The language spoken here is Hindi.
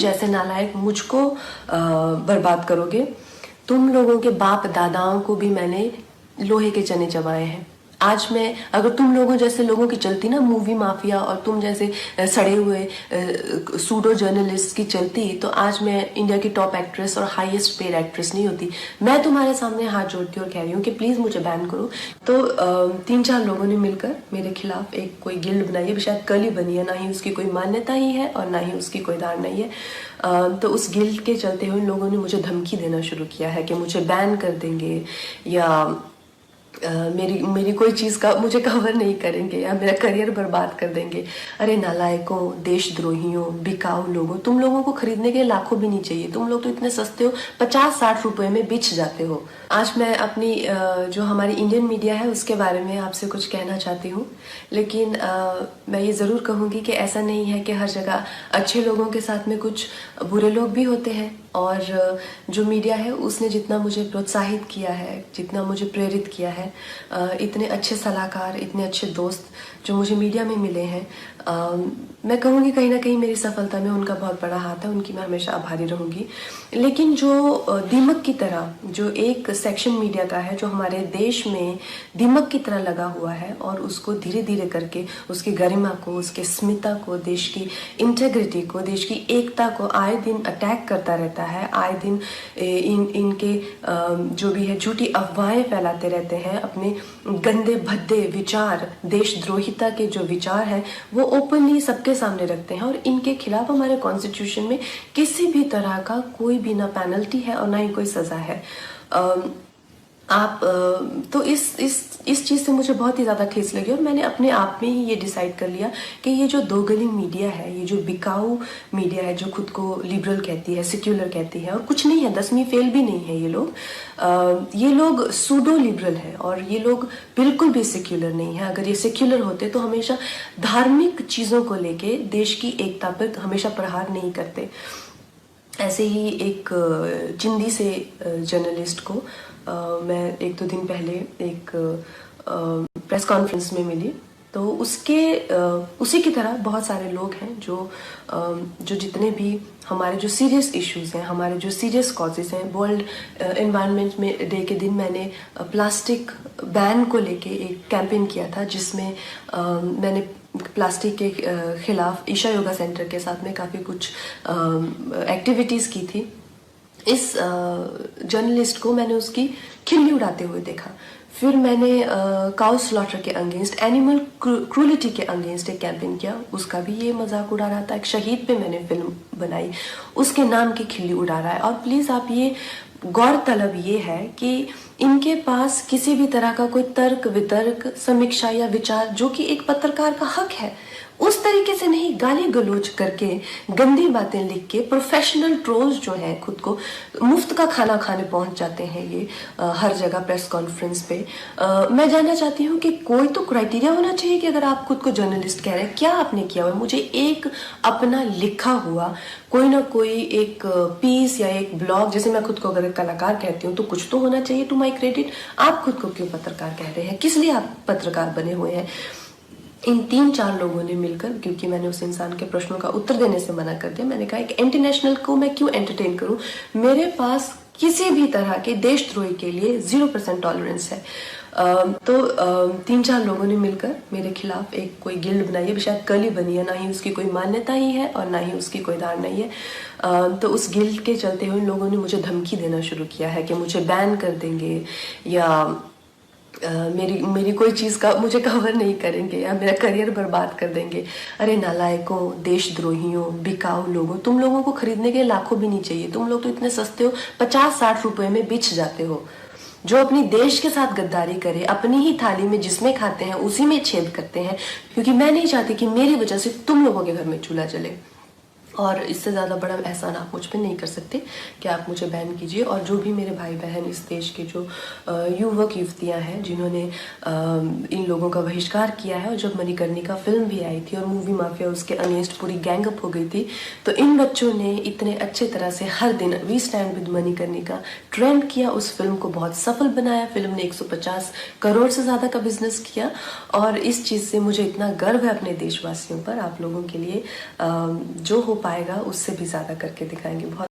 जैसे नालायक मुझको बर्बाद करोगे। तुम लोगों के बाप दादाओं को भी मैंने लोहे के चने चबाए हैं। आज मैं अगर तुम लोगों जैसे लोगों की चलती ना मूवी माफिया, और तुम जैसे सड़े हुए सूडो जर्नलिस्ट की चलती, तो आज मैं इंडिया की टॉप एक्ट्रेस और हाईएस्ट पेड एक्ट्रेस नहीं होती। मैं तुम्हारे सामने हाथ जोड़ती हूँ और कह रही हूँ कि प्लीज मुझे बैन करो। तो 3-4 लोगों ने मिलकर मेरे खिलाफ एक कोई गिल्ड बनाई है, शायद कल ही बनी है, ना ही उसकी कोई मान्यता ही है और ना ही उसकी कोई धारणा ही है। तो उस गिल्ड के चलते हुए लोगों ने मुझे धमकी देना शुरू किया है कि मुझे बैन कर देंगे, या मेरी कोई चीज़ का मुझे कवर नहीं करेंगे, या मेरा करियर बर्बाद कर देंगे। अरे नालायकों, देशद्रोहियों, बिकाऊ लोगों, तुम लोगों को खरीदने के लाखों भी नहीं चाहिए। तुम लोग तो इतने सस्ते हो, 50-60 रुपए में बिछ जाते हो। आज मैं अपनी जो हमारी इंडियन मीडिया है उसके बारे में आपसे कुछ कहना चाहती हूँ, लेकिन मैं ये ज़रूर कहूँगी कि ऐसा नहीं है कि हर जगह अच्छे लोगों के साथ में कुछ बुरे लोग भी होते हैं। और जो मीडिया है उसने जितना मुझे प्रोत्साहित किया है, जितना मुझे प्रेरित किया है, इतने अच्छे सलाहकार, इतने अच्छे दोस्त जो मुझे मीडिया में मिले हैं, मैं कहूँगी कहीं ना कहीं मेरी सफलता में उनका बहुत बड़ा हाथ है। उनकी मैं हमेशा आभारी रहूँगी। लेकिन जो दीमक की तरह जो एक सेक्शन मीडिया का है जो हमारे देश में दीमक की तरह लगा हुआ है, और उसको धीरे धीरे करके उसकी गरिमा को, उसके स्मिता को, देश की इंटेग्रिटी को, देश की एकता को आए दिन अटैक करता रहता है। आए दिन इनके जो भी है झूठी अफवाहें फैलाते रहते हैं। अपने गंदे भद्दे विचार, देशद्रोहिता के जो विचार हैं वो ओपनली सबके सामने रखते हैं, और इनके खिलाफ हमारे कॉन्स्टिट्यूशन में किसी भी तरह का कोई भी ना पेनल्टी है और ना ही कोई सजा है। आप तो इस चीज़ से मुझे बहुत ही ज़्यादा ठेस लगी, और मैंने अपने आप में ही ये डिसाइड कर लिया कि ये जो दोगली मीडिया है, ये जो बिकाऊ मीडिया है, जो खुद को लिबरल कहती है, सेक्युलर कहती है, और कुछ नहीं है, 10वीं फेल भी नहीं है ये लोग सूडो लिबरल है, और ये लोग बिल्कुल भी सेक्युलर नहीं है। अगर ये सेक्युलर होते तो हमेशा धार्मिक चीज़ों को लेके देश की एकता पर हमेशा प्रहार नहीं करते। ऐसे ही एक चिंदी से जर्नलिस्ट को मैं 1-2 दिन पहले एक प्रेस कॉन्फ्रेंस में मिली, तो उसी की तरह बहुत सारे लोग हैं जो जितने भी हमारे जो सीरियस इश्यूज हैं, हमारे जो सीरियस कॉजेज हैं। वर्ल्ड एनवायरनमेंट में डे के दिन मैंने प्लास्टिक बैन को लेके एक कैंपेन किया था, जिसमें मैंने प्लास्टिक के खिलाफ ईशा योगा सेंटर के साथ में काफ़ी कुछ एक्टिविटीज़ की थी। इस जर्नलिस्ट को मैंने उसकी खिल्ली उड़ाते हुए देखा। फिर मैंने काउ स्लॉटर के अगेंस्ट, एनिमल क्रूलिटी के अगेंस्ट एक कैंपेन किया, उसका भी ये मजाक उड़ा रहा था। एक शहीद पे मैंने फिल्म बनाई, उसके नाम की खिल्ली उड़ा रहा है। और प्लीज़ आप ये गौरतलब ये है कि इनके पास किसी भी तरह का कोई तर्क वितर्क, समीक्षा या विचार, जो कि एक पत्रकार का हक है, उस तरीके से नहीं गाली गलौज करके, गंदी बातें लिख के, प्रोफेशनल ट्रोल्स जो हैं खुद को मुफ्त का खाना खाने पहुंच जाते हैं ये हर जगह प्रेस कॉन्फ्रेंस पे। मैं जानना चाहती हूँ कि कोई तो क्राइटेरिया होना चाहिए कि अगर आप खुद को जर्नलिस्ट कह रहे हैं, क्या आपने किया हुआ? मुझे एक अपना लिखा हुआ कोई ना कोई एक पीस या एक ब्लॉग, जैसे मैं खुद को अगर कलाकार कहती हूँ तो कुछ तो होना चाहिए टू माई क्रेडिट। आप खुद को क्यों पत्रकार कह रहे हैं? किस लिए आप पत्रकार बने हुए हैं? इन 3-4 लोगों ने मिलकर, क्योंकि मैंने उस इंसान के प्रश्नों का उत्तर देने से मना कर दिया, मैंने कहा कि इंटरनेशनल को मैं क्यों एंटरटेन करूं, मेरे पास किसी भी तरह के देशद्रोही के लिए 0% टॉलरेंस है। तो 3-4 लोगों ने मिलकर मेरे खिलाफ एक कोई गिल्ड बनाई है, शायद कल ही बनी है, ना ही उसकी कोई मान्यता ही है और ना ही उसकी कोई धारणा ही है। तो उस गिल्ड के चलते हुए लोगों ने मुझे धमकी देना शुरू किया है कि मुझे बैन कर देंगे, या मेरी कोई चीज़ का मुझे कवर नहीं करेंगे, या मेरा करियर बर्बाद कर देंगे। अरे नालायकों, देशद्रोहियों, बिकाऊ लोगों, तुम लोगों को खरीदने के लाखों भी नहीं चाहिए। तुम लोग तो इतने सस्ते हो, 50-60 रुपए में बिछ जाते हो। जो अपनी देश के साथ गद्दारी करे, अपनी ही थाली में जिसमें खाते हैं उसी में छेद करते हैं, क्योंकि मैं नहीं चाहती कि मेरी वजह से तुम लोगों के घर में चूल्हा जले। और इससे ज़्यादा बड़ा एहसान आप मुझ पर नहीं कर सकते कि आप मुझे बैन कीजिए। और जो भी मेरे भाई बहन इस देश के जो युवक युवतियाँ हैं जिन्होंने इन लोगों का बहिष्कार किया है, और जब मणिकर्णिका फिल्म भी आई थी और मूवी माफिया उसके अगेंस्ट पूरी गैंग अप हो गई थी, तो इन बच्चों ने इतने अच्छे तरह से हर दिन we stand with Manikarnika trend किया, उस फिल्म को बहुत सफल बनाया। फिल्म ने 150 करोड़ से ज़्यादा का बिजनेस किया, और इस चीज़ से मुझे इतना गर्व है अपने देशवासियों पर। आप लोगों के लिए जो हो पाएगा उससे भी ज्यादा करके दिखाएंगे। बहुत